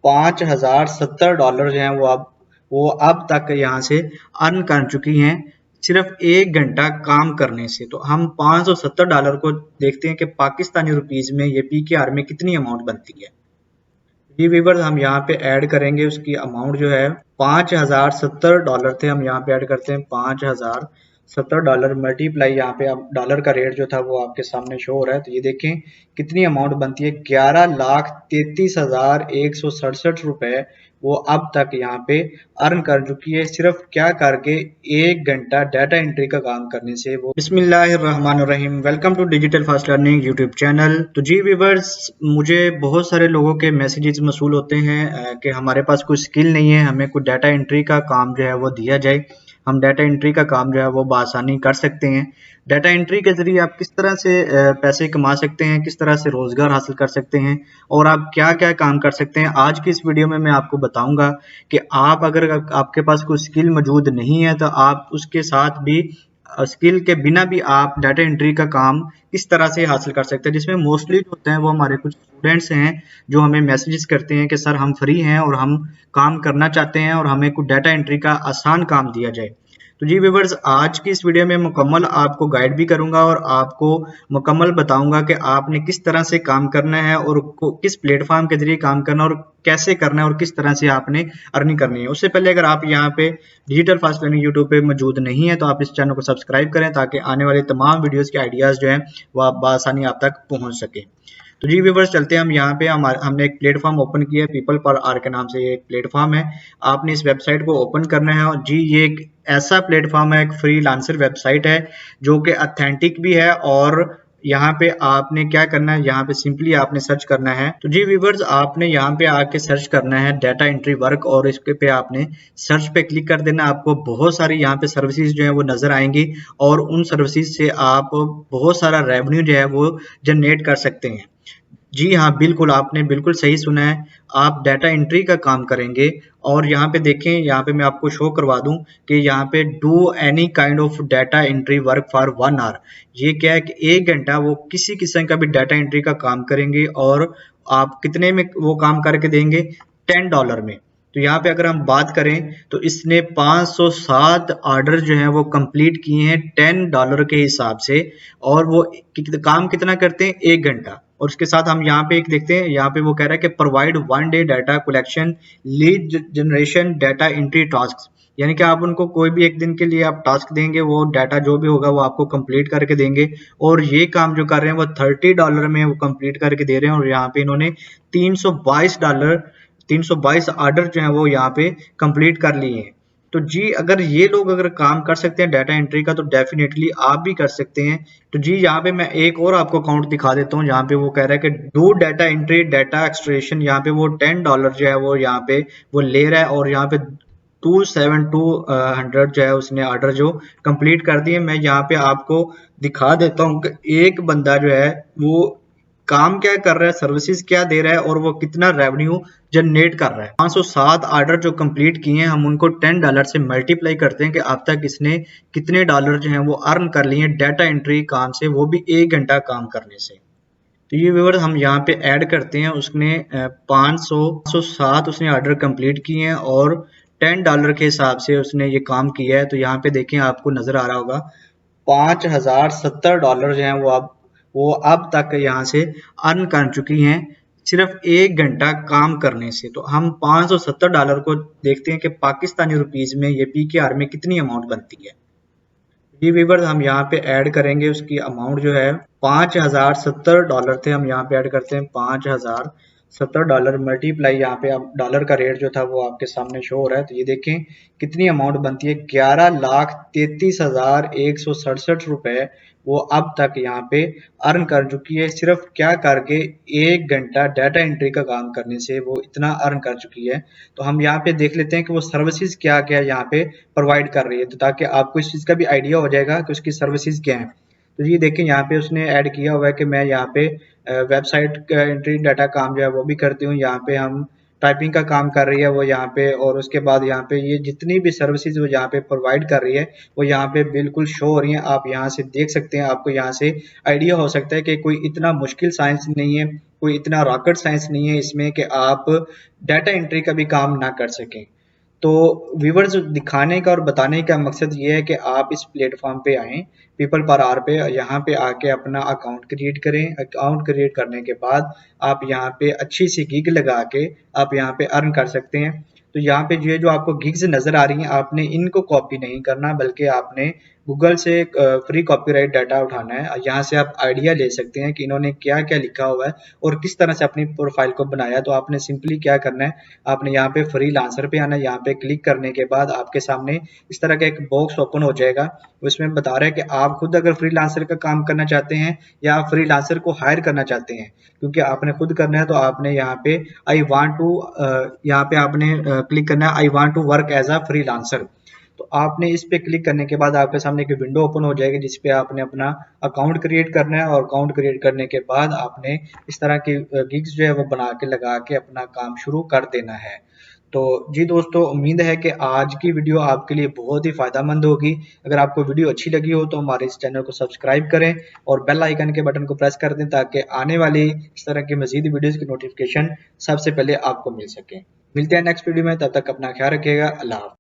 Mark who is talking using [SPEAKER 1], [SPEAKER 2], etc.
[SPEAKER 1] $5070 जो है वो अब तक यहाँ से अर्न कर चुकी हैं सिर्फ 1 घंटा काम करने से। तो हम $570 को देखते हैं कि पाकिस्तानी रुपीज में ये पीकेआर में कितनी अमाउंट बनती है। जी व्यूअर्स, हम यहाँ पे ऐड करेंगे उसकी अमाउंट जो है $5070 थे। हम यहाँ पे ऐड करते हैं $5070 मल्टीप्लाई, यहाँ पे अब डॉलर का रेट जो था वो आपके सामने शो हो रहा है। तो ये देखें कितनी अमाउंट बनती है, 11,33,167 वो अब तक यहाँ पे अर्न कर चुकी है सिर्फ क्या करके 1 घंटा डाटा एंट्री का काम करने से। वो बिस्मिल्लाहिर्रहमानिर्रहीम, welcome to digital fast learning YouTube channel. तो जी व्यूअर्स, मुझे बहुत सारे लोगों के मैसेजेस मसूल होते हैं कि हमारे पास कोई स्किल नहीं है, हमें कोई डाटा एंट्री का काम जो है वो दिया जाए, हम डाटा एंट्री का काम जो है वो बआसानी कर सकते हैं। डाटा एंट्री के जरिए आप किस तरह से पैसे कमा सकते हैं, किस तरह से रोजगार हासिल कर सकते हैं और आप क्या क्या काम कर सकते हैं, आज की इस वीडियो में मैं आपको बताऊंगा कि आप अगर आपके पास कोई स्किल मौजूद नहीं है तो आप उसके साथ भी स्किल के बिना भी आप डाटा एंट्री का काम किस तरह से हासिल कर सकते हैं। जिसमें मोस्टली जो होते हैं वो हमारे कुछ स्टूडेंट्स हैं जो हमें मैसेजेस करते हैं कि सर हम फ्री हैं और हम काम करना चाहते हैं और हमें कुछ डाटा एंट्री का आसान काम दिया जाए। तो जी व्यूअर्स, आज की इस वीडियो में मुकम्मल आपको गाइड भी करूंगा और आपको मुकम्मल बताऊंगा कि आपने किस तरह से काम करना है और किस प्लेटफॉर्म के जरिए काम करना और कैसे करना है और किस तरह से आपने अर्निंग करनी है। उससे पहले अगर आप यहाँ पे डिजिटल फास्ट लर्निंग यूट्यूब पे मौजूद नहीं है तो आप इस चैनल को सब्सक्राइब करें ताकि आने वाले तमाम वीडियोस के आइडियाज जो है वो आप बआसानी आप तक पहुंच सके। तो जी व्यूअर्स, चलते हैं हम यहाँ पे हमने एक प्लेटफॉर्म ओपन किया है, पीपल पर आर के नाम से ये एक प्लेटफॉर्म है। आपने इस वेबसाइट को ओपन करना है और जी ये एक ऐसा प्लेटफॉर्म है, एक फ्रीलांसर वेबसाइट है जो कि ऑथेंटिक भी है। और यहाँ पे आपने क्या करना है, यहाँ पे सिंपली आपने सर्च करना है। तो जी व्यूअर्स, आपने यहाँ पे आके सर्च करना है डाटा एंट्री वर्क और इसके पे आपने सर्च पे क्लिक कर देना। आपको बहुत सारी यहाँ पे सर्विसेज जो है वो नजर आएंगी और उन सर्विसेज से आप बहुत सारा रेवेन्यू जो है वो जनरेट कर सकते हैं। जी हाँ, बिल्कुल आपने बिल्कुल सही सुना है, आप डाटा एंट्री का काम करेंगे। और यहाँ पे देखें, यहाँ पे मैं आपको शो करवा दूं कि यहाँ पे do any kind of data entry work for 1 hour. ये क्या है कि 1 घंटा वो किसी किस्म का भी डाटा एंट्री का काम करेंगे और आप कितने में वो काम करके देंगे, $10 में। तो यहाँ पे अगर हम बात करें तो इसने 507 ऑर्डर जो हैं वो कंप्लीट किए हैं $10 के हिसाब से। और वो काम कितना करते हैं, 1 घंटा। और उसके साथ हम यहाँ पे एक देखते हैं, यहाँ पे वो कह रहा है कि provide 1 day data collection lead generation data entry task. यानी कि आप उनको कोई भी एक दिन के लिए आप टास्क देंगे, वो डाटा जो भी होगा वो आपको कंप्लीट करके देंगे। और ये काम जो कर रहे हैं वो $30 में वो कंप्लीट करके दे रहे हैं। और यहाँ पे इन्होंने $322 ऑर्डर जो है वो यहाँ पे कंप्लीट कर लिए हैं। तो जी अगर ये लोग अगर काम कर सकते हैं डाटा एंट्री का तो डेफिनेटली आप भी कर सकते हैं। तो जी यहाँ पे मैं एक और आपको अकाउंट दिखा देता हूँ, यहाँ पे वो कह रहा है कि do data entry data extraction. यहाँ पे वो $10 जो है वो यहाँ पे वो ले रहा है और यहाँ पे 27200 जो है उसने ऑर्डर जो कंप्लीट कर दिए। मैं यहाँ पे आपको दिखा देता हूँ कि एक बंदा जो है वो काम क्या कर रहा है, सर्विसेज क्या दे रहा है और वो कितना रेवेन्यू जनरेट कर रहा है। 507 ऑर्डर जो कंप्लीट किए हैं हम उनको $10 से मल्टीप्लाई करते हैं कि अब तक इसने कितने डॉलर जो हैं वो अर्न कर लिए डाटा एंट्री काम से, वो भी 1 घंटा काम करने से। तो ये व्यूअर्स हम यहाँ पे ऐड करते हैं, उसने 507 उसने ऑर्डर कंप्लीट किए हैं और $10 के हिसाब से उसने ये काम किया है। तो यहाँ पे देखें, आपको नजर आ रहा होगा $5070 जो है वो अब तक यहाँ से अर्न कर चुकी हैं सिर्फ 1 घंटा काम करने से। तो हम $570 को देखते हैं कि पाकिस्तानी रुपीज में ये पीकेआर में कितनी अमाउंट बनती है। जी व्यूअर्स, हम यहाँ पे ऐड करेंगे उसकी अमाउंट जो है $5070 थे। हम यहाँ पे ऐड करते हैं $5070 मल्टीप्लाई, यहाँ पे अब डॉलर का रेट जो था वो आपके सामने शो हो रहा है। तो ये देखें कितनी अमाउंट बनती है, 11,33,167 वो अब तक यहाँ पे अर्न कर चुकी है सिर्फ क्या करके 1 घंटा डाटा एंट्री का काम करने से वो इतना अर्न कर चुकी है। तो हम यहाँ पे देख लेते हैं कि वो सर्विसेज क्या क्या यहाँ पे प्रोवाइड कर रही है, तो ताकि आपको इस चीज़ का भी आइडिया हो जाएगा कि उसकी सर्विसेज क्या है। तो ये देखें, यहाँ पे उसने ऐड किया हुआ है कि मैं यहाँ पे वेबसाइट एंट्री डाटा काम जो है वो भी करती हूँ। यहाँ पे हम टाइपिंग का काम कर रही है वो यहाँ पे, और उसके बाद यहाँ पे ये जितनी भी सर्विसेज वो यहाँ पे प्रोवाइड कर रही है वो यहाँ पे बिल्कुल शो हो रही है। आप यहाँ से देख सकते हैं, आपको यहाँ से आइडिया हो सकता है कि कोई इतना मुश्किल साइंस नहीं है कोई इतना रॉकेट साइंस नहीं है इसमें कि आप डाटा एंट्री का भी काम ना कर सकें। तो व्यूवर्स, दिखाने का और बताने का मकसद ये है कि आप इस प्लेटफॉर्म पे आएँ, पीपल पर आर पे, यहाँ पे आके अपना अकाउंट क्रिएट करें। अकाउंट क्रिएट करने के बाद आप यहाँ पे अच्छी सी गिग लगा के आप यहाँ पे अर्न कर सकते हैं। तो यहाँ पे जो आपको गिग्स नज़र आ रही हैं, आपने इनको कॉपी नहीं करना, बल्कि आपने गूगल से फ्री कॉपीराइट डाटा उठाना है। यहाँ से आप आइडिया ले सकते हैं कि इन्होंने क्या-क्या लिखा हुआ है और किस तरह से अपनी प्रोफाइल को बनाया। तो आपने सिंपली क्या करना है, आपने यहाँ पे फ्रीलांसर पे आना है। यहाँ पे क्लिक करने के बाद आपके सामने इस तरह का एक बॉक्स ओपन हो जाएगा। उसमें बता रहा है कि आप खुद अगर फ्रीलांसर का काम करना चाहते हैं या आप फ्रीलांसर को हायर करना चाहते हैं, क्योंकि आपने खुद करना है। तो आपने यहाँ पे आई वांट टू यहाँ पे आपने क्लिक करना है, I want to work as a freelancer. तो आपने इस पे क्लिक करने के बाद आपके सामने एक विंडो ओपन हो जाएगी, जिसपे आपने अपना अकाउंट क्रिएट करना है। और अकाउंट क्रिएट करने के बाद आपने इस तरह की गिग्स जो है वो बना के लगा के अपना काम शुरू कर देना है। तो जी दोस्तों, उम्मीद है कि आज की वीडियो आपके लिए बहुत ही फायदेमंद होगी। अगर आपको वीडियो अच्छी लगी हो तो हमारे इस चैनल को सब्सक्राइब करें और बेल आइकन के बटन को प्रेस कर दें, ताकि आने वाली इस तरह की मजीद वीडियोस की नोटिफिकेशन सबसे पहले आपको मिल सके। मिलते हैं नेक्स्ट वीडियो में, तब तक अपना ख्याल रखिएगा। अल्लाह हाफ़िज़।